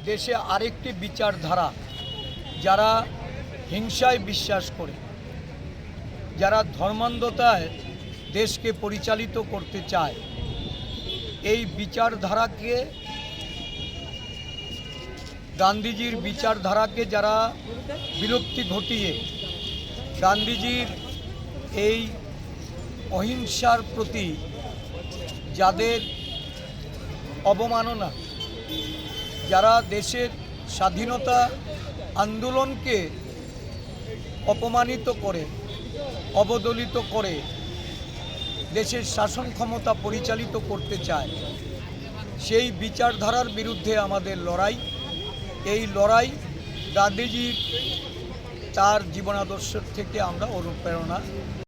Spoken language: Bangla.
দেশে আরেকটি বিচারধারা, যারা হিংসায় বিশ্বাস করে, যারা ধর্মান্ধতায় দেশকে পরিচালিত করতে চায়, এই বিচারধারাকে, গান্ধীজির বিচারধারাকে যারা বিলুপ্তি ঘটিয়ে গান্ধীজির এই অহিংসার প্রতি যাদের অবমাননা, যারা দেশের স্বাধীনতা আন্দোলনকে অপমানিত করে, অবদলিত করে দেশের শাসন ক্ষমতা পরিচালিত করতে চায়, সেই বিচারধারার বিরুদ্ধে আমাদের লড়াই। এই লড়াই গান্ধীজির তার জীবনাদর্শ থেকে আমরা অনুপ্রেরণা